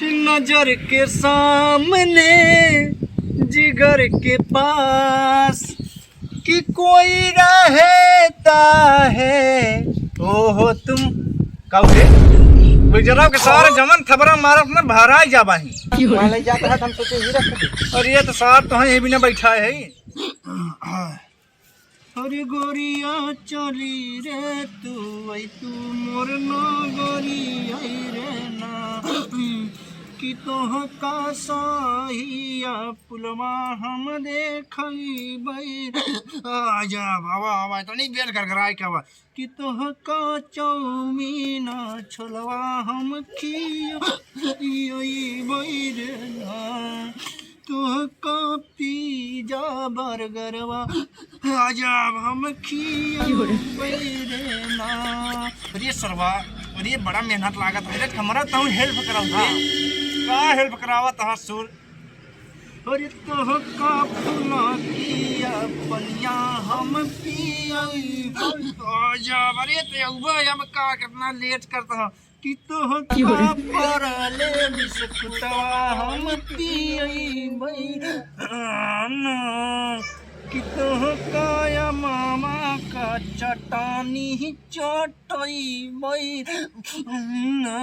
कि नजर के सामने जिगर के पास कि कोई रहता है ओहो तुम कौरे गुजराव के सारे जमन थबरा मारत न भराई जाबाही वाले जाता है हम सोचे ही रख दे। और ये तो साहब तो है भी ना बैठा है अरे गोरिया चली रे तू मोर ना गोरी आई रे ना कि तोह का साहिया पुलवा हम देखई बई आजा बाबा बाबा तो नहीं बेल कर कराए क्या बा कि तोह का चौमीना छोलवा हम खियो बई रे ना तोह का पिज्जा बर्गरवा आजा हम खियो बई रे ना। अरे सरवा और ये बड़ा मेहनत लागत है कमरा तो हेल्प कराऊंगा का हेल्प करावा तहा सुर और तोह का फुला किया बलिया हम पियई आजा अरे ते उबा हम का कितना लेट करता कि तोह का परले बिस्कुटवा हम पियई बई ना कि तोह का या मामा का चटानी चटई बई ना।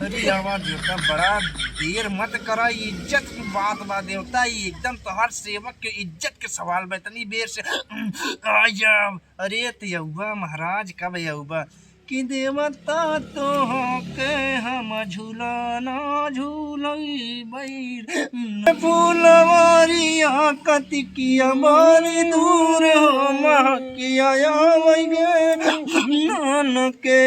अरे आवाज देवता बड़ा देर मत करा इज्जत की बात बा देवता एकदम तोहर सेवक के इज्जत के सवाल बा इतनी देर से आजा अरे तयौबा महाराज कब यौबा कि देवता तो के हम झूलाना झूलई बैर फूलवारिया कति किया मारी दूर हो महकिया नान के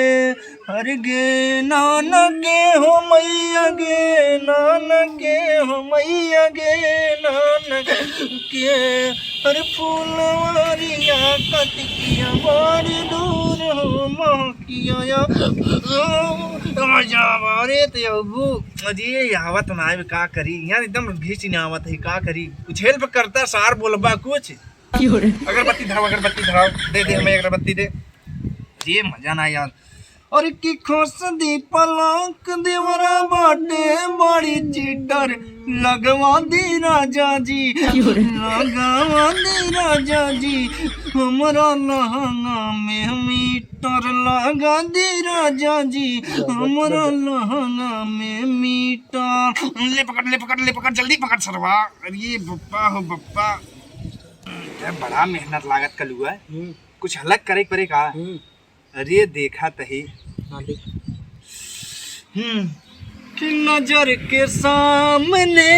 हर गे नान के हो मैया गे नान के हो मैया गे नान के हर फूलवारिया कति किया मारी दूर हो महकिया अरे तो अजी आवत ना का करी यार एकदम घिस नहीं आवत है का करी कुछ हेल्प करता सार बोलबा कुछ अगरबत्ती धराओ दे हमें अगरबत्ती दे ये मजा ना यार और की खोस दी पलंक देवरा बाटे बड़ी चीटर लगवा दी राजा जी लगवा दी राजा जी हमरा लहंगा में मीटर लगा दी राजा जी हमरा लहंगा में मीटर ले पकड़ जल्दी पकड़ सरवा अरे बप्पा हो बप्पा बड़ा मेहनत लागत कलुआ कुछ अलग करे परे का अरे देखा तही कि नजर के सामने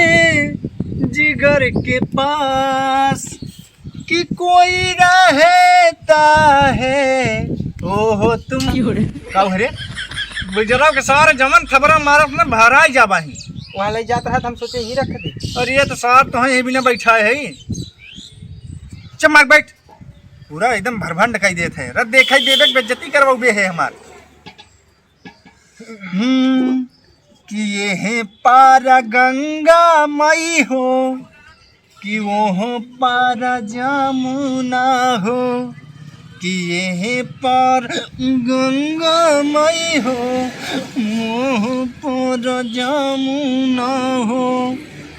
जिगर के पास कि कोई रहता है ओहो तुम कौरे गुजराव के सारे जमन थबरा मारत न भराई जाबाही वहाँ ले जाता है हम सोचे ही रख दे। और ये तो साहब तो है भी ना बैठा है चमक बैठ पूरा एकदम भरभन दिखाई देते हैं रद देखा देवे बेइज्जती करवाओ है हमार कि ये है पारा गंगा मई हो कि वो हो पारा जमुना हो कि ये है पार गंगा मई हो वो पारा जमुना हो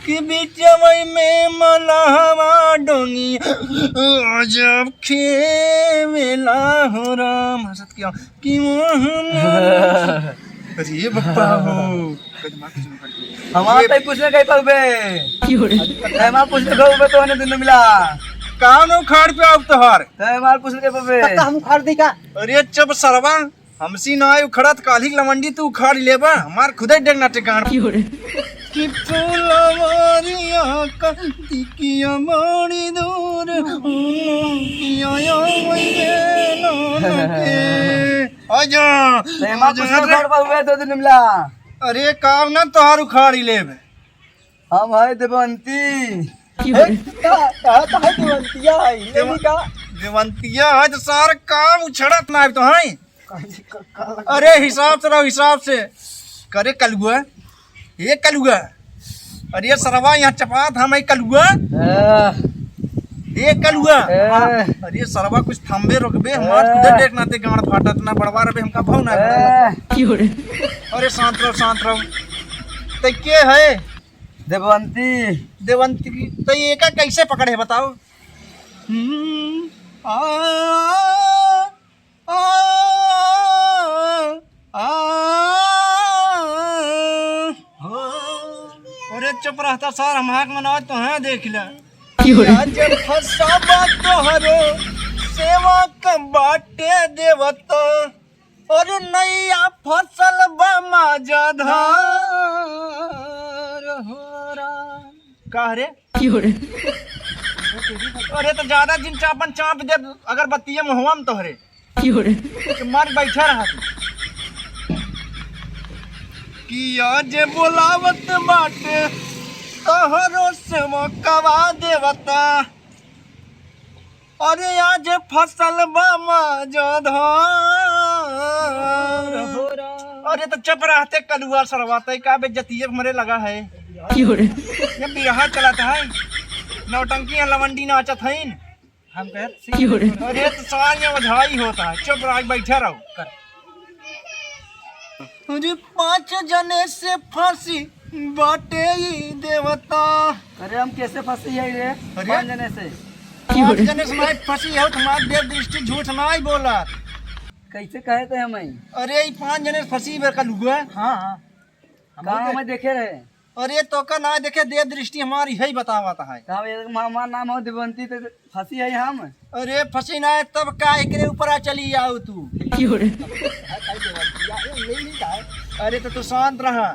कि बिचवई में मलहवा डोंगी जब खेला हो राम हसत किया कि अरे बप्पा हो हमारा तो कुछ ना कह पाबे हमारा कुछ ना कहबे तो ने दिन मिला काम उखाड़ पे अब तोहार हमारा कुछ ना कह पाबे त हम उखाड़ दी का अरे चब सरवा हमसी ना उखड़त काली लवंडी तू उखाड़ लेबा हमार खुदे डेग ना टिकाण कि फूलवारिया कतिकिया बड़ी दूर किया आजा दो दिन मिला अरे काम ना तोहार उखाड़ी लेब हम है देवंती देवंतिया है तो सारा काम उछड़त ना तो है अरे हिसाब से रहो हिसाब से करे कलुआ ये कलुआ अरे सरवा यहाँ चपात हम कलुआ ये कलुआ अरे सरवा कुछ थम्बे रोकबे हमार खुदे देख नाते गांड फाटत ना बड़वा रबे हमका भाव ना अरे शांत रहो तो के है देवंती। देवंती की तो ये का कैसे पकड़े बताओ। आ, आ, आ, हो। अरे चुप रहता सर हम हाक मनाओ तो है देख ले आज फसाबा तोहरो सेवा का बाटे देवता और नैया फसल बमा जधार होरा का रे अरे तो ज्यादा जिन चापन चाप दे अगर बत्तिये मुहवा में तोहरे मर बैठा रहा तू कि आज बोलावत बाटे तोहरो सेवा कवा देवता अरे आज फसल बमा जधार अरे तो चुप रहते कलुआ सरवाते का बेज्जती मरे लगा है ये बिरहा चलाता है नौटंकी लवंडी नाचत है हम कहते अरे तो सारियां बधाई होता है चुप रह बैठे रहो कर अरे 5 जने से फांसी बाटे देवता। अरे हम कैसे फंसी है रे 5 जने से? 5 जने से मैं फंसी है तुम्हारी देव दृष्टि झूठ नहीं बोला कैसे कहे थे हमें? अरे 5 जने से फंसी बेर कलुआ। हाँ कहाँ हमें देखे रहे? अरे तो का ना देखे देव दृष्टि हमारी यही बतावाता है। हमारा नाम हो देवंती तो फंसी है हम। अरे फंसी ना है तब का एकरे ऊपर आ चली आओ तू। अरे तो तू शांत रहा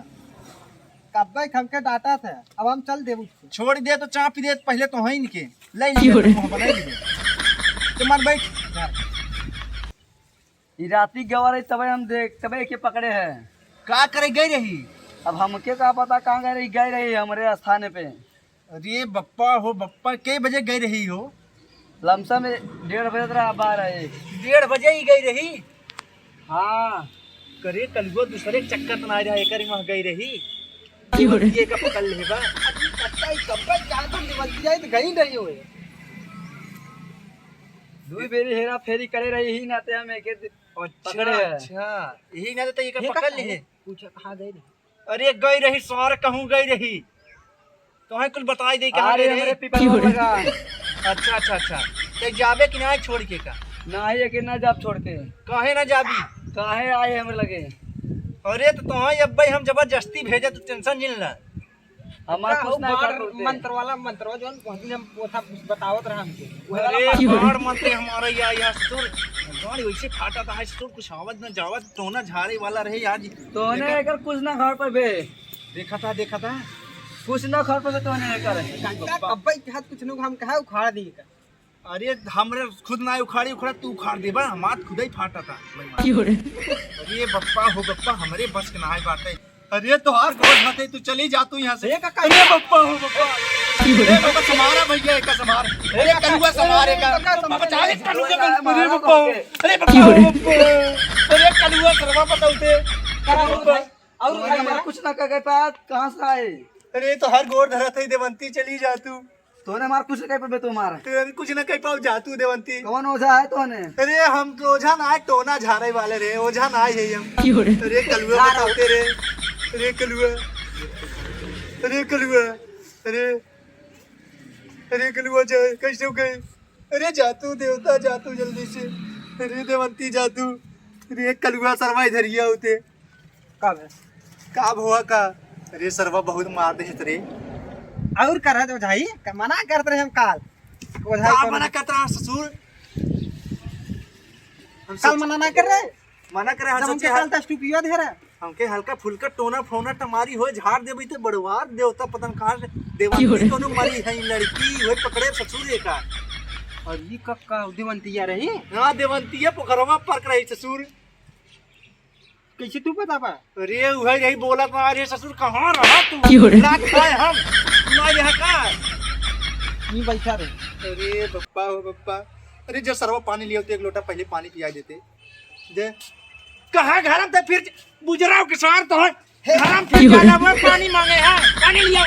कब हमके डांटा था अब हम चल दे छोड़ दे तो चाप दे पहले तो है इनके ले तो मत बैठ राती गवा रही तब हम देख तब के पकड़े हैं। का करे गई रही अब हमके का पता कहाँ गई रही हमारे स्थान पे। अरे बप्पा हो बप्पा कई बजे गई रही हो? लमसम 1:30 बजे तक अब आ रहे। 1:30 बजे ही गई रही? हाँ करे कलगो दूसरे चक्कर तो ना रहा एक वहाँ गई रही ये का पकड़ ले बा गई रही हो दो बेरी हेरा फेरी करे रही ही नाते हम एक पकड़े। अच्छा यही ना तो ये का पकड़ ले पूछा कहाँ गई? अरे गई रही सौर कहूँ गई रही तो है कुल बताई दे कहाँ गई रही। अच्छा अच्छा अच्छा तो जाबे कि ना छोड़ के का ना है कि ना जाब छोड़ के काहे ना जाबी काहे आए हमें लगे। अरे तो तुम्हारे अब भाई हम जबरदस्ती भेजे तो टेंशन जिन ला हमारा कुछ ना मंत्र वाला जो वो था बतावत रहा हमके। अरे बाण मंत्र हमारा या सुर गाड़ी वैसे फाटा था सुर कुछ आवाज न जावत तो ना झाड़े वाला रहे आज तो ने अगर कुछ ना घर पर बे देखा था कुछ ना घर पर तो ने कर अब भाई हाथ कुछ नु हम कहा उखाड़ दी का। अरे हमरे खुद ना उखाड़ा तू उखाड़ दे बा हाथ खुद ही फाटा था। अरे बप्पा हो बप्पा हमारे बस के ना बात है। अरे तो हार गोद हाथे तू चली जा तू यहाँ से। अरे बप्पा हो बप्पा अरे बप्पा समारा भैया एक समार अरे कलुआ समार एक बचा ले कलुआ अरे बप्पा हो अरे बप्पा हो बप्पा अरे कलुआ सरवा बताउते और हमारा कुछ ना कह पात कहां से आए? अरे तो हर गोद धरत है देवंती चली जा तू तोने मार कुछ कह पे तुम्हारा कुछ ना कह पाओ जा तू देवंती। कौन ओझा है तोने? अरे हम तो ओझा ना है टोना झाड़े वाले रे ओझा ना है हम। अरे कलुआ बताते रे अरे कलुआ अरे कलुआ अरे अरे कलुआ जा कैसे गए? अरे जातू देवता जातू जल्दी से अरे देवंती जातू अरे कलुआ सरवा इधर ही होते का हुआ का। अरे सरवा बहुत मार दे रे और कर रहा ओझाई मना करते रहे हम काल ओझाई मना करता रहा ससुर हम काल मना ना कर रहे मना करे हम के काल तक टुकिया दे रहा हमके हल्का फुल्का टोना फोना टमारी हो झाड़ देबई ते बड़वार देवता पतन कहां से देवंती कोनो मरी है लड़की होय पकड़े ससुर का। और ये कक्का देवंतिया रही? हां देवंतिया पोखरवा पर रही ससुर कैसे तू बता पा? अरे वही यही बोला था अरे ससुर कहां रहा तू रात खाए हम ना यहाँ का नहीं बैठा रे। अरे बप्पा हो बप्पा अरे जो सरवा पानी लिया तो एक लोटा पहले पानी पिया देते दे कहाँ घर में फिर बुजराव के सार तो घर में फिर जाना वो पानी मांगे हैं पानी लिया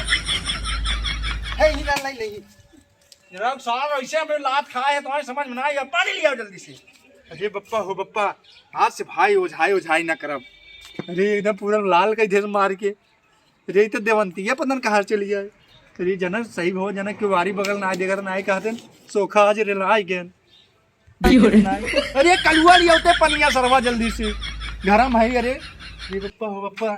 है ही नहीं जरा सार ऐसे में लात खाए है तुम्हारे समझ में ना आएगा पानी लिया जल्दी से। अरे बप्पा हो बप्पा हाथ से भाई ओझाई ना करब। अरे एकदम पूरा लाल का इधर मार के रे तो देवंती है पतन कहाँ चली जाए रे जन सही हो जन क्युआरी बगल ना देगा ना कहते सोखा आज रेला गेन अरे कलुआ लिया होते पनिया सरवा जल्दी से गरम है अरे ये पप्पा हो पप्पा